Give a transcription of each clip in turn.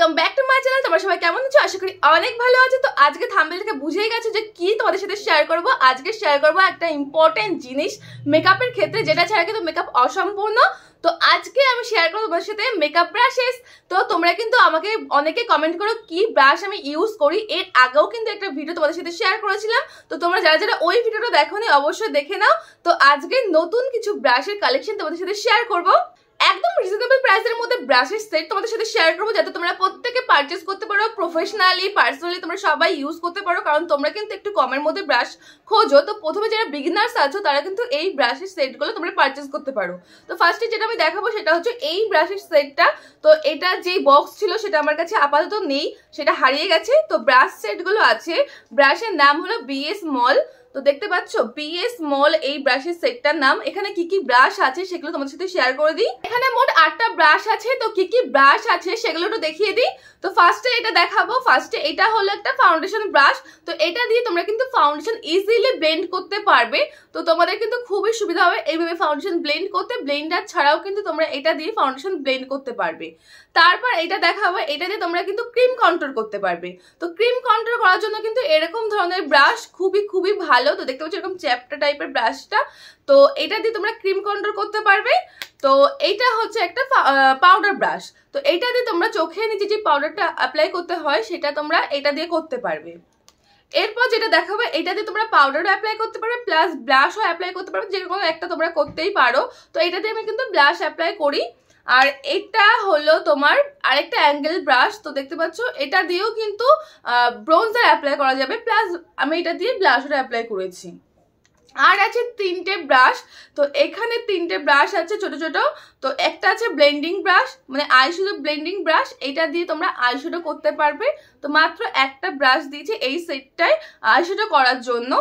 Welcome back to my channel. তোমরা সবাই কেমন আছো? আশা করি অনেক ভালো আছো। তো আজকে থাম্বনেল থেকে বুঝেই গেছো যে কি তোমাদের সাথে শেয়ার করব। আজকে শেয়ার করব একটা ইম্পর্টেন্ট জিনিস মেকআপের ক্ষেত্রে, যেটা ছাড়া কিন্তু মেকআপ অসম্পূর্ণ। তো আজকে আমি শেয়ার করবো তোমাদের সাথে মেকআপ ব্রাশেস। তো তোমরা কিন্তু আমাকে অনেকে কমেন্ট করো কি ব্রাশ আমি ইউজ করি। এর আগেও কিন্তু একটা ভিডিও তোমাদের সাথে শেয়ার করেছিলাম। তো তোমরা যারা যারা ওই ভিডিওটা দেখোনি অবশ্যই দেখে নাও। তো আজকে নতুন কিছু ব্রাশের কালেকশন তোমাদের সাথে শেয়ার করবো। একদম রিজনেবল প্রাইসের মধ্যে ব্রাশের সেট তোমাদের সাথে শেয়ার করবো, যাতে তোমরা প্রত্যেকে পারচেস করতে পারো, প্রফেশনালি পার্সোনালি তোমরা সবাই ইউজ করতে পারো। কারণ তোমরা কিন্তু একটু কমের মধ্যে ব্রাশ খোঁজো। তো প্রথমে যারা বিগিনার্স আছো তারা কিন্তু এই ব্রাশের সেটগুলো তোমরা পারচেস করতে পারো। তো ফার্স্টে যেটা আমি দেখাবো সেটা হচ্ছে এই ব্রাশের সেটটা। তো এটা যেই বক্স ছিল সেটা আমার কাছে আপাতত নেই, সেটা হারিয়ে গেছে। তো ব্রাশ সেটগুলো আছে, ব্রাশের নাম হলো বিএস মল। তো দেখতে পাচ্ছ বিএস মল এই ব্রাশের সেটটার নাম। এখানে কি কি ব্রাশ আছে সেগুলো তোমাদের সাথে শেয়ার করে দিই। এখানে মোট 8টা ব্রাশ আছে। তো কি কি ব্রাশ আছে সেগুলো একটু দেখিয়ে দিই। তো ফার্স্টে এটা দেখাবো। ফার্স্টে এটা হলো একটা ফাউন্ডেশন ব্রাশ। তো এটা দিয়ে তোমরা কিন্তু ফাউন্ডেশন ইজিলি ব্লেন্ড করতে পারবে। তো তোমাদের কিন্তু খুবই সুবিধা হবে এইভাবে ফাউন্ডেশন ব্লেন্ড করতে। ব্লেন্ডার ছাড়াও কিন্তু তোমরা এটা দিয়ে ফাউন্ডেশন ব্লেন্ড করতে পারবে। তারপর এটা দেখাবো, এটা দিয়ে তোমরা কিন্তু ক্রিম কন্ট্রোল করতে পারবে। তো ক্রিম কন্ট্রোল করার জন্য কিন্তু এরকম ধরনের ব্রাশ খুবই ভালো। তো দেখতে পাচ্ছ এরকম চ্যাপ্টা টাইপের ব্রাশটা। তো এটা দিয়ে তোমরা ক্রিম কন্ট্রোল করতে পারবে। তো এইটা হচ্ছে একটা পাউডার ব্রাশ। তো এইটা দিয়ে তোমরা চোখে নিচে যে পাউডারটা অ্যাপ্লাই করতে হয় সেটা তোমরা এটা দিয়ে করতে পারবে। এরপর যেটা দেখাবো, এটা দিয়ে তোমরা পাউডারও অ্যাপ্লাই করতে পারবে প্লাস ব্লাশও অ্যাপ্লাই করতে পারবে, যে কোনো একটা তোমরা করতেই পারো। তো এটা দিয়ে আমি কিন্তু ব্লাশ অ্যাপ্লাই করি। আর এটা হলো তোমার আরেকটা অ্যাঙ্গেল ব্রাশ। তো দেখতে পাচ্ছ এটা দিয়েও কিন্তু ব্রোঞ্জার অ্যাপ্লাই করা যাবে, প্লাস আমি এটা দিয়ে ব্লাশও অ্যাপ্লাই করেছি। আর আছে 3টে ব্রাশ। তো এখানে 3টে ব্রাশ আছে ছোট ছোট। তো একটা আছে ব্লেন্ডিং ব্রাশ, মানে আইশ্যাডো ব্লেন্ডিং ব্রাশ। এটা দিয়ে তোমরা আইশ্যাডো করতে পারবে। তো মাত্র একটা ব্রাশ দিয়েছি এই সেটটায় আইশ্যাডো করার জন্য।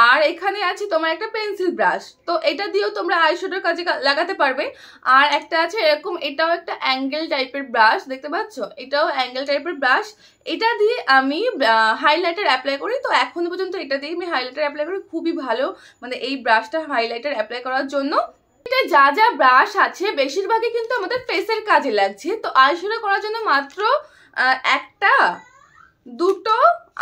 আর এখানে আছে তোমার একটা পেন্সিল ব্রাশ। তো এটা দিয়েও তোমরা আইশ্যাডোর কাজে লাগাতে পারবে। আর একটা আছে এরকম, এটাও একটা অ্যাঙ্গেল টাইপের ব্রাশ, দেখতে পাচ্ছ এটাও অ্যাঙ্গেল টাইপের ব্রাশ। এটা দিয়ে আমি হাইলাইটার অ্যাপ্লাই করি। তো এখনো পর্যন্ত এটা দিয়ে আমি হাইলাইটার অ্যাপ্লাই করি, খুবই ভালো মানে এই ব্রাশটা হাইলাইটার অ্যাপ্লাই করার জন্য। এটা যা যা ব্রাশ আছে বেশিরভাগই কিন্তু আমাদের ফেসের কাজে লাগছে। তো আইশ্যাডো করার জন্য মাত্র একটা, দুটো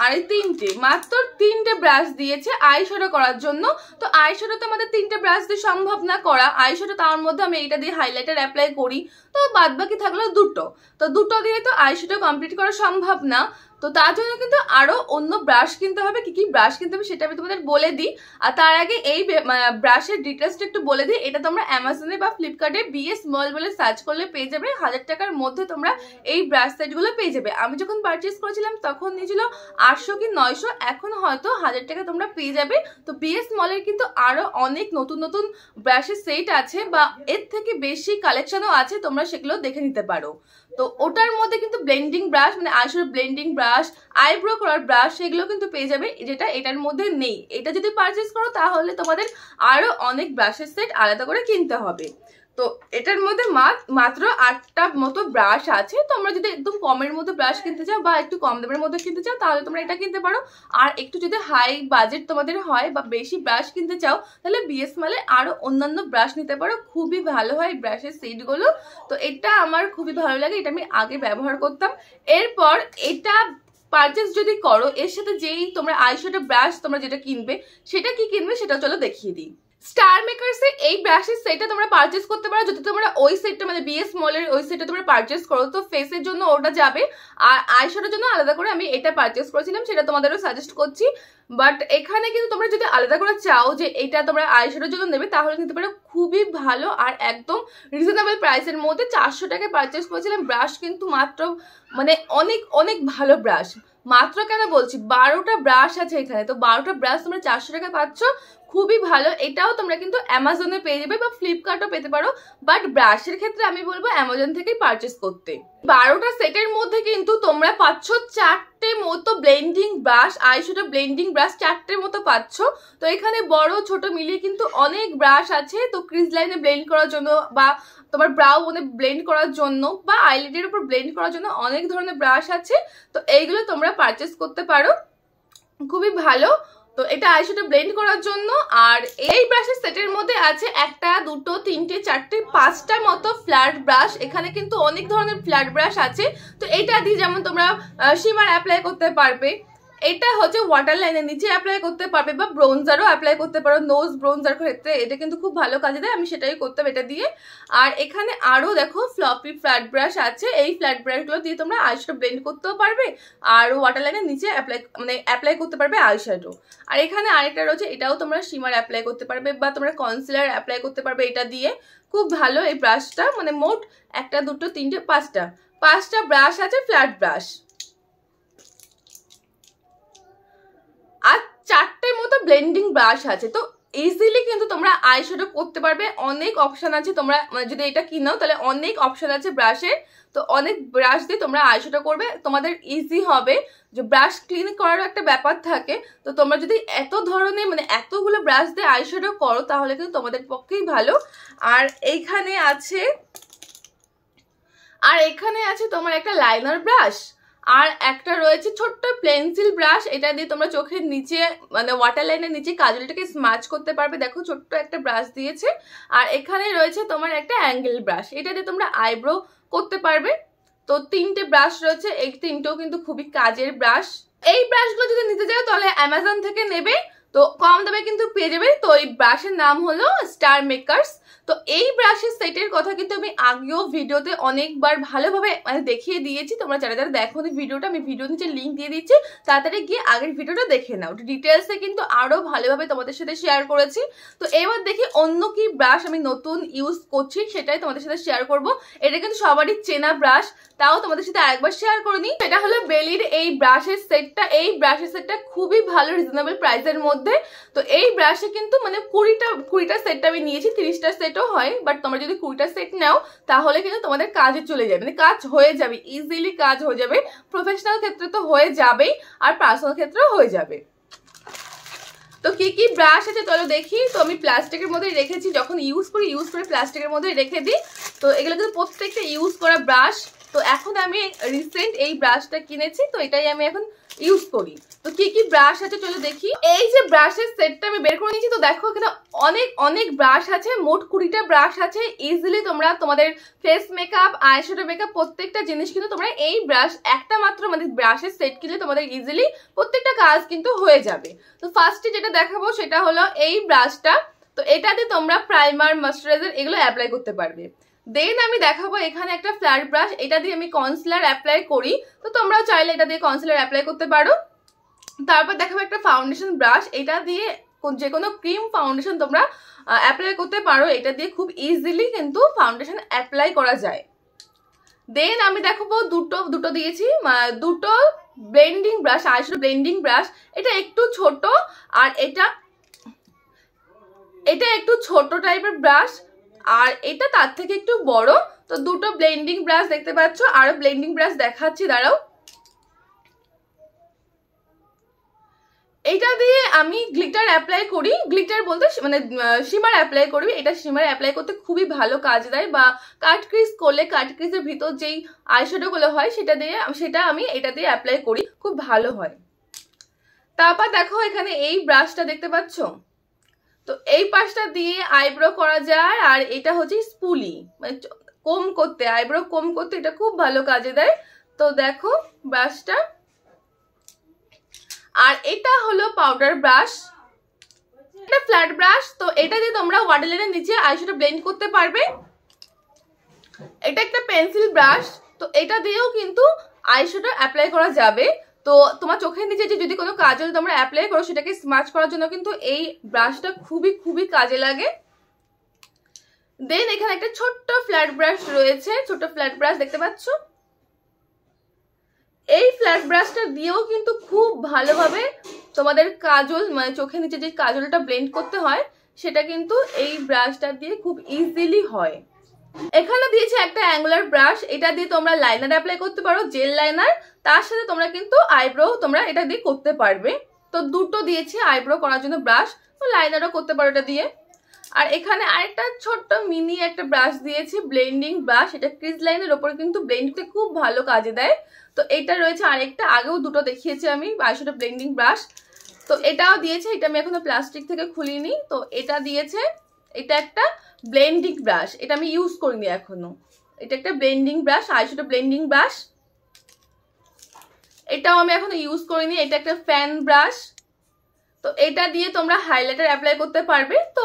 আর 3টে, মাত্র 3টে ব্রাশ দিয়েছে আইশ্যাডো করার জন্য। তো আইশ্যাডো তো আমাদের 3টে ব্রাশ দিয়ে সম্ভব না করা আইশ্যাডো, তার মধ্যে আমি এটা দিয়ে হাইলাইটার অ্যাপ্লাই করি। তো বাদ বাকি থাকলো দুটো। তো দুটো দিয়ে তো আইশ্যাডো কমপ্লিট করা সম্ভব না। তো তার জন্য কিন্তু আরো অন্য ব্রাশ কিনতে হবে। কি কি ব্রাশ কিনতে হবে সেটা আমি তোমাদের বলে দিই। আর তার আগে এই ব্রাশের ডিটেলসটা একটু বলে দিই। এটা তোমরা অ্যামাজনে বা ফ্লিপকার্টে বিএস মল বলে সার্চ করলে পেয়ে যাবে। 1000 টাকার মধ্যে তোমরা এই ব্রাশ সেটগুলো পেয়ে যাবে। আমি যখন পারচেস করেছিলাম তখন নিয়েছিল 800 কি 900, এখন হয়তো 1000 টাকা তোমরা পেয়ে যাবে। তো বিএস মলের কিন্তু আরো অনেক নতুন নতুন ব্রাশের সেট আছে, বা এর থেকে বেশি কালেকশনও আছে, তোমরা সেগুলো দেখে নিতে পারো। তো ওটার মধ্যে কিন্তু ব্লেন্ডিং ব্রাশ মানে আইশ্যাডো ব্লেন্ডিং ব্রাশ, আইব্রো করার ব্রাশ সেগুলো কিন্তু পেয়ে যাবে, যেটা এটার মধ্যে নেই। এটা যদি পারচেস করো তাহলে তোমাদের আরো অনেক ব্রাশের সেট আলাদা করে কিনতে হবে। তো এটার মধ্যে মাত্র 8টা মতো ব্রাশ আছে। তোমরা যদি একদম কমের মধ্যে ব্রাশ কিনতে চাও বা একটু কম দামের মধ্যে কিনতে চাও তাহলে তোমরা এটা কিনতে পারো। আর একটু যদি হাই বাজেট তোমাদের হয় বা বেশি ব্রাশ কিনতে চাও তাহলে বিএস মলে আরো অন্যান্য ব্রাশ নিতে পারো, খুবই ভালো হয় ব্রাশের সেটগুলো। তো এটা আমার খুবই ভালো লাগে, এটা আমি আগে ব্যবহার করতাম। এরপর এটা পারচেস যদি করো, এর সাথে যেই তোমরা আইশ্যাডো ব্রাশ তোমরা যেটা কিনবে সেটা কি কিনবে সেটা চলো দেখিয়ে দিই। স্টার মেকার্স এর এই ব্রাশের সেটটা তোমরা পারচেস করতে পারো। যদি তোমরা ওই সেটটা মানে বিএস মলের ওই সেটটা তোমরা পারচেস করো তো ফেসের জন্য ওটা যাবে, আর আইশ্যাডোর জন্য আলাদা করে আমি এটা পারচেস করেছিলাম, সেটা তোমাদেরও সাজেস্ট করছি। বাট এখানে কিন্তু তোমরা যদি আলাদা করে চাও যে এটা তোমরা আইশ্যাডোর জন্য নেবে তাহলে নিতে পারো, খুবই ভালো আর একদম রিজনেবল প্রাইসের মধ্যে। 400 টাকায় পারচেস করেছিলাম। ব্রাশ কিন্তু মাত্র মানে অনেক ভালো ব্রাশ। মাত্র কেন বলছি, 12টা ব্রাশ আছে এখানে। তো 12টা ব্রাশ তোমরা 400 টাকা পাচ্ছ, খুবই ভালো। এটাও তোমরা কিন্তু অ্যামাজনে পেয়ে যাবে বা ফ্লিপকার্টও পেতে পারো, বাট ব্রাশের ক্ষেত্রে আমি বলবো অ্যামাজন থেকেই পারচেস করতে। 12টা সেটের মধ্যে কিন্তু তোমরা পাচ্ছ 4টে মতো blending brush, eyeshadow blending brush 4টের মতো পাচ্ছ। তো এখানে বড় ছোট মিলিয়ে কিন্তু অনেক ব্রাশ আছে। তো ক্রিজ লাইনে ব্লেন্ড করার জন্য বা তোমার ব্রাউ বনে ব্লেন্ড করার জন্য বা আইলিডের উপর ব্লেন্ড করার জন্য অনেক ধরনের ব্রাশ আছে। তো এইগুলো তোমরা পারচেস করতে পারো, খুবই ভালো। তো এটা আইশ্যাডো ব্লেন্ড করার জন্য। আর এই ব্রাশের সেটের মধ্যে আছে 1 2 3 4 5টা মতো ফ্ল্যাট ব্রাশ। এখানে কিন্তু অনেক ধরনের ফ্ল্যাট ব্রাশ আছে। তো এটা দিয়ে যেমন তোমরা শিমার অ্যাপ্লাই করতে পারবে, এটা হচ্ছে ওয়াটার লাইনের নিচে অ্যাপ্লাই করতে পারবে, বা ব্রোনজারও অ্যাপ্লাই করতে পারো। নোজ ব্রোনজার ক্ষেত্রে এটা কিন্তু খুব ভালো কাজে দেয়, আমি সেটাই করতাম এটা দিয়ে। আর এখানে আরো দেখো ফ্লপি ফ্ল্যাট ব্রাশ আছে। এই ফ্ল্যাট ব্রাশগুলো দিয়ে তোমরা আইশ্যাডো ব্লেন্ড করতেও পারবে আর ওয়াটার লাইনের নিচে অ্যাপ্লাই করতে পারবে আইশ্যাডো। আর এখানে আরেকটা রয়েছে, এটাও তোমরা শিমার অ্যাপ্লাই করতে পারবে বা তোমরা কনসিলার অ্যাপ্লাই করতে পারবে এটা দিয়ে। খুব ভালো এই ব্রাশটা, মানে মোট 1 2 3 5টা ব্রাশ আছে ফ্ল্যাট ব্রাশ। আর 4টে মতো ব্লেন্ডিং ব্রাশ আছে। তো ইজিলি কিন্তু তোমরা আইশ্যাডো করতে পারবে। অনেক অপশন আছে, তোমরা যদি এটা কিনো তাহলে অনেক অপশন আছে ব্রাশের। তো অনেক ব্রাশ দিয়ে তোমরা আইশ্যাডো করবে, তোমাদের ইজি হবে। যে ব্রাশ ক্লিন করারও একটা ব্যাপার থাকে, তো তোমরা যদি এত ধরনের মানে এতগুলো ব্রাশ দিয়ে আইশ্যাডো করো তাহলে কিন্তু তোমাদের পক্ষেই ভালো। আর এখানে আছে তোমার একটা লাইনার ব্রাশ, আর একটা রয়েছে ছোট্ট পেন্সিল ব্রাশ। এটা দিয়ে তোমরা চোখের নিচে মানে ওয়াটার লাইনের নিচে কাজলটাকে স্মাচ করতে পারবে। দেখো ছোট্ট একটা ব্রাশ দিয়েছে। আর এখানে রয়েছে তোমার একটা অ্যাঙ্গেল ব্রাশ, এটা দিয়ে তোমরা আইব্রো করতে পারবে। তো 3টে ব্রাশ রয়েছে, এই 3টেও কিন্তু খুবই কাজের ব্রাশ। এই ব্রাশগুলো যদি নিতে যাও তাহলে অ্যামাজন থেকে নেবে, তো কম দামে কিন্তু পেয়ে যাবে। তো এই ব্রাশের নাম হলো স্টার মেকার্স। তো এই ব্রাশের সেটের কথা কিন্তু আমি আগেও ভিডিওতে অনেকবার ভালোভাবে মানে দেখিয়ে দিয়েছি। তোমরা যারা যারা দেখো ভিডিওটা, আমি ভিডিও নিচে লিঙ্ক দিয়ে দিচ্ছি, তাড়াতাড়ি গিয়ে আগের ভিডিওটা দেখে নাও। ডিটেলসে কিন্তু আরো ভালোভাবে তোমাদের সাথে শেয়ার করেছি। তো এবার দেখি অন্য কি ব্রাশ আমি নতুন ইউজ করছি, সেটাই তোমাদের সাথে শেয়ার করব। এটা কিন্তু সবারই চেনা ব্রাশ, তাও তোমাদের সাথে আরেকবার শেয়ার করে নিই। এটা হলো বেলির এই ব্রাশের সেটটা। এই ব্রাশের সেটটা খুবই ভালো, রিজনেবল প্রাইসের মধ্যে। তো এই ব্রাশে কিন্তু মানে 20টা সেটটা আমি নিয়েছি, 30টা সেটও হয়, বাট তোমরা যদি 20টা সেট নাও তাহলে কিন্তু তোমাদের কাজে চলে যাবে, মানে কাজ হয়ে যাবে, ইজিলি কাজ হয়ে যাবে। প্রফেশনাল ক্ষেত্রে তো হয়ে যাবেই, আর পার্সোনাল ক্ষেত্রেও হয়ে যাবে। তো কি কি ব্রাশ আছে চলো দেখি। তো আমি প্লাস্টিকের মধ্যে রেখেছি, যখন ইউজ করে প্লাস্টিকের মধ্যে রেখে দিই। তো এগুলো কিন্তু প্রত্যেকটা ইউজ করা ব্রাশ। তো এখন আমি রিসেন্ট এই ব্রাশটা কিনেছি, তো এটাই আমি এখন ইউজ করি। তো কি কি ব্রাশ আছে চলো দেখি। এই যে ব্রাশের সেটটা আমি বের করে নিয়েছি, তো দেখো এখানে অনেক ব্রাশ আছে, মোট 20টা ব্রাশ আছে। ইজিলি তোমরা তোমাদের ফেস মেকআপ, আইশ্যাডো মেকআপ প্রত্যেকটা জিনিস কিন্তু তোমরা এই ব্রাশ একটা মাত্র মানে ব্রাশের সেট কিনলে তোমাদের ইজিলি প্রত্যেকটা কাজ কিন্তু হয়ে যাবে। তো ফার্স্টে যেটা দেখাবো সেটা হলো এই ব্রাশটা। তো এটাতে তোমরা প্রাইমার, ময়শ্চারাইজার এগুলো অ্যাপ্লাই করতে পারবে। দেন আমি দেখাবো এখানে একটা ফ্ল্যাট ব্রাশ, এটা দিয়ে আমি কনসিলার অ্যাপ্লাই করি। তো তোমরাও চাইলে এটা দিয়ে কনসিলার অ্যাপ্লাই করতে পারো। তারপর দেখাবো একটা ফাউন্ডেশন ব্রাশ, এটা দিয়ে যে কোনো ক্রিম ফাউন্ডেশন তোমরা অ্যাপ্লাই করতে পারো। এটা দিয়ে খুব ইজিলি কিন্তু ফাউন্ডেশন অ্যাপ্লাই করা যায়। দেন আমি দেখাবো দুটো দিয়েছি, দুটো blending brush, eyeshadow blending brush. এটা একটু ছোট, আর এটা একটু ছোট টাইপের ব্রাশ, আর এটা তার থেকে একটু বড়। তো দুটো ব্লেন্ডিং ব্রাশ দেখতে পাচ্ছ, আরো ব্লেন্ডিং ব্রাশ দেখাচ্ছি, দাঁড়াও। এটা দিয়ে আমি গ্লিটার অ্যাপ্লাই করি, গ্লিটার বলতে মানে শিমার অ্যাপ্লাই করবি। এটা শিমার অ্যাপ্লাই করতে খুবই ভালো কাজ দেয়, বা কাট ক্রিজ করলে কাট ক্রিজের ভিতর যেই আইশ্যাডো গুলো হয় সেটা আমি এটা দিয়ে অ্যাপ্লাই করি, খুব ভালো হয়। তারপর দেখো এখানে এই ব্রাশটা দেখতে পাচ্ছ, তো এই পাশটা দিয়ে আইব্রো করা যায়। আর এটা হচ্ছে স্পুলি, মানে কম করতে, আইব্রো কম করতে এটা খুব ভালো কাজে দেয়। তো দেখো ব্রাশটা। আর এটা হলো পাউডার ব্রাশ, এটা ফ্ল্যাট ব্রাশ। তো এটা দিয়ে তোমরা ওয়াটার লাইনের নিচে আইশ্যাডো ব্লেন্ড করতে পারবে। এটা একটা পেন্সিল ব্রাশ, তো এটা দিয়েও কিন্তু আইশ্যাডো অ্যাপ্লাই করা যাবে। তো তোমার চোখের নিচে যদি কোনো কাজল তোমরা অ্যাপ্লাই করো সেটাকে স্মাচ করার জন্য কিন্তু এই ব্রাশটা খুবই কাজে লাগে। দেন এখানে একটা ছোট্ট ফ্ল্যাট ব্রাশ রয়েছে, ছোট ফ্ল্যাট ব্রাশ দেখতে পাচ্ছ। এই ফ্ল্যাট ব্রাশটা দিয়েও কিন্তু খুব ভালোভাবে তোমাদের কাজল মানে চোখের নিচে যে কাজলটা ব্লেন্ড করতে হয় সেটা কিন্তু এই ব্রাশটা দিয়ে খুব ইজিলি হয়। এখানে দিয়েছে একটা অ্যাঙ্গুলার ব্রাশ, এটা দিয়ে তোমরা লাইনার অ্যাপ্লাই করতে পারো, জেল লাইনার। তার সাথে তোমরা কিন্তু আইব্রো তোমরা এটা দিয়ে করতে পারবে। তো দুটো দিয়েছে আইব্রো করার জন্য ব্রাশ, তো লাইনারও করতে পারো এটা দিয়ে। আর এখানে আরেকটা ছোট্ট মিনি একটা ব্রাশ দিয়েছি, ব্লেন্ডিং ব্রাশ। এটা ক্রিজ লাইনের ওপরে কিন্তু ব্লেন্ড করতে খুব ভালো কাজে দেয়। তো এটা রয়েছে আরেকটা, আগেও দুটো দেখিয়েছি আমি আইশ্যাডো ব্লেন্ডিং ব্রাশ। তো এটাও দিয়েছে, এটা আমি এখনো প্লাস্টিক থেকে খুলিনি। তো এটা দিয়েছে, এটা একটা ব্লেন্ডিং ব্রাশ, এটা আমি ইউজ করিনি এখনো। এটা একটা blending brush, eyeshadow blending brush, এটাও আমি এখনো ইউজ করিনি। এটা একটা ফ্যান ব্রাশ। তো এটা দিয়ে তোমরা হাইলাইটার অ্যাপ্লাই করতে পারবে। তো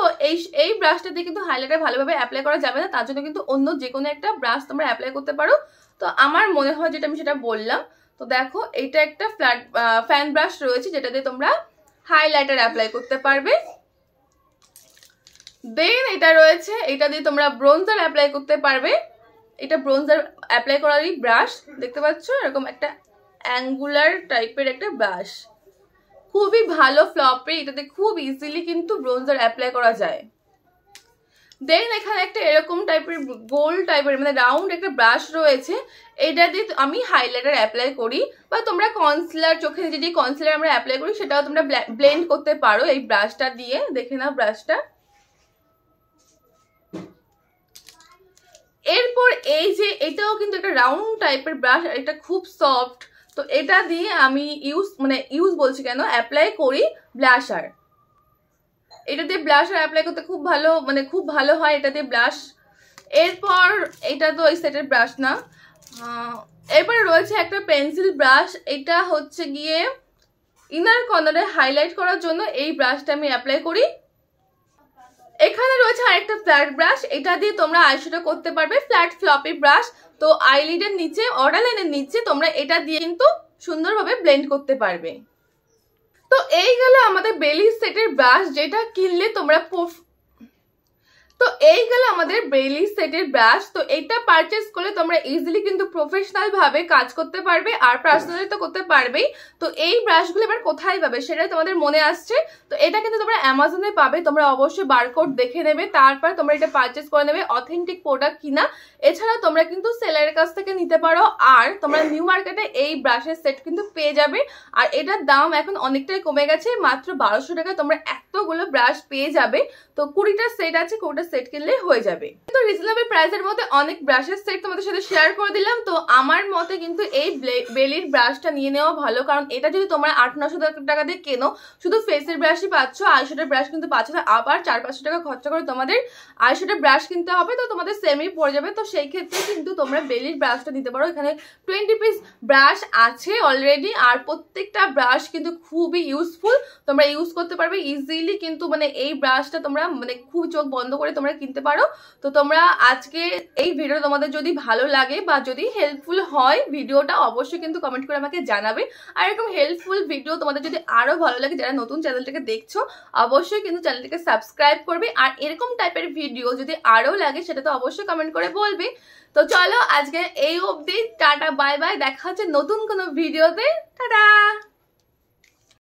এই ব্রাশটা দিয়ে কিন্তু হাইলাইটার ভালোভাবে অ্যাপ্লাই করা যাবে না, তার জন্য কিন্তু অন্য যে কোনো একটা ব্রাশ তোমরা অ্যাপ্লাই করতে পারো। তো আমার মনে হয় যেটা আমি সেটা বললাম। তো দেখো এটা একটা ফ্যান ব্রাশ রয়েছে যেটা দিয়ে তোমরা হাইলাইটার অ্যাপ্লাই করতে পারবে। দেন এটা রয়েছে, এটা দিয়ে তোমরা ব্রোনজার অ্যাপ্লাই করতে পারবে। এটা ব্রোনজার অ্যাপ্লাই করারই ব্রাশ, দেখতে পাচ্ছ এরকম একটা অ্যাঙ্গুলার টাইপের একটা ব্রাশ, খুবই ভালো ফ্লপে, এটাতে খুব ইজিলি কিন্তু ব্রোনজার অ্যাপ্লাই করা যায়। দেন এখানে একটা এরকম টাইপের গোল টাইপের মানে রাউন্ড একটা ব্রাশ রয়েছে, এটা দিয়ে আমি হাইলাইটার অ্যাপ্লাই করি, বা তোমরা কনসিলার, চোখে যে কনসিলার আমরা অ্যাপ্লাই করি সেটাও তোমরা ব্লেন্ড করতে পারো এই ব্রাশটা দিয়ে। দেখে নাও ব্রাশটা। এরপর এই যে এটাও কিন্তু একটা রাউন্ড টাইপের ব্রাশ, এটা খুব সফট। তো এটা দিয়ে আমি ইউজ বলছি কেন, অ্যাপ্লাই করি ব্লাশার। এটা দিয়ে ব্লাশার অ্যাপ্লাই করতে খুব ভালো হয় এটা দিয়ে ব্লাশ। এরপর এটা তো এই সেটের ব্রাশ না। এরপরে রয়েছে একটা পেন্সিল ব্রাশ, এটা হচ্ছে গিয়ে ইনার কর্নারে হাইলাইট করার জন্য এই ব্রাশটা আমি অ্যাপ্লাই করি। এখানে রয়েছে আরেকটা ফ্ল্যাট ব্রাশ, এটা দিয়ে তোমরা আইশ্যাডো করতে পারবে, ফ্ল্যাট ফ্লপি ব্রাশ। তো আইলিডের নিচে, অর্ডার লাইনের নিচে তোমরা এটা দিয়ে কিন্তু সুন্দরভাবে ব্লেন্ড করতে পারবে। তো এই গেল আমাদের বেলি সেটের ব্রাশ, যেটা কিনলে তোমরা তো এই গেল আমাদের বেলি সেটের ব্রাশ। তো এটা পারচেজ করলে তোমরা ইজিলি কিন্তু প্রফেশনাল ভাবে কাজ করতে পারবে, আর পার্সোনালি তো করতে পারবেই। তো এই ব্রাশগুলো এবার কোথায় পাবে সেটাই তোমাদের মনে আসছে। তো এটা কিন্তু তোমরা অ্যামাজনে পাবে, তোমরা অবশ্যই বারকোড দেখে নেবে, তারপর তোমরা এটা পারচেজ করে নেবে, অথেন্টিক প্রোডাক্ট কিনা। এছাড়াও তোমরা কিন্তু সেলারের কাছ থেকে নিতে পারো, আর তোমরা নিউ মার্কেটে এই ব্রাশের সেট কিন্তু পেয়ে যাবে। আর এটার দাম এখন অনেকটাই কমে গেছে, মাত্র 1200 টাকায় তোমরা এতগুলো ব্রাশ পেয়ে যাবে। তো 20টা সেট আছে, 20টা সেট কিনলে হয়ে যাবে। তো রিজনেবল প্রাইসের মধ্যে অনেক ব্রাশের সেট তোমাদের সাথে শেয়ার করে দিলাম। তো আমার মতে কিন্তু এই বেলির ব্রাশটা নিয়ে নেওয়া ভালো, কারণ এটা যদি তোমরা 800-900 টাকা দিয়ে কেনো, শুধু ফেসের ব্রাশই পাচ্ছ, আইশ্যাডোর ব্রাশ কিন্তু পাচ্ছ না। আবার 400-500 টাকা খরচা করে তোমাদের আইশ্যাডোর ব্রাশ কিনতে হবে, তো তোমাদের সেমই পড়ে যাবে। তো সেই ক্ষেত্রে কিন্তু তোমরা বেলির ব্রাশটা নিতে পারো। এখানে 20 পিস ব্রাশ আছে অলরেডি, আর প্রত্যেকটা ব্রাশ কিন্তু খুবই ইউজফুল, তোমরা ইউজ করতে পারবে ইজিলি। কিন্তু এই ব্রাশটা তোমরা খুব চোখ বন্ধ করে তোমরা কিনতে পারো। তো তোমরা আজকে এই ভিডিও তোমাদের যদি ভালো লাগে বা যদি হেল্পফুল হয় ভিডিওটা, অবশ্যই কিন্তু কমেন্ট করে আমাকে জানাবে। আর এরকম হেল্পফুল ভিডিও তোমাদের যদি আরো ভালো লাগে, যারা নতুন চ্যানেলটাকে দেখছো অবশ্যই কিন্তু চ্যানেলটাকে সাবস্ক্রাইব করবে। আর এরকম টাইপের ভিডিও যদি আরো লাগে সেটা তো অবশ্যই কমেন্ট করে বলবে। তো চলো আজকে এই অবধি, টাটা বাই বাই, দেখা হচ্ছে নতুন কোনো ভিডিওতে, টাটা।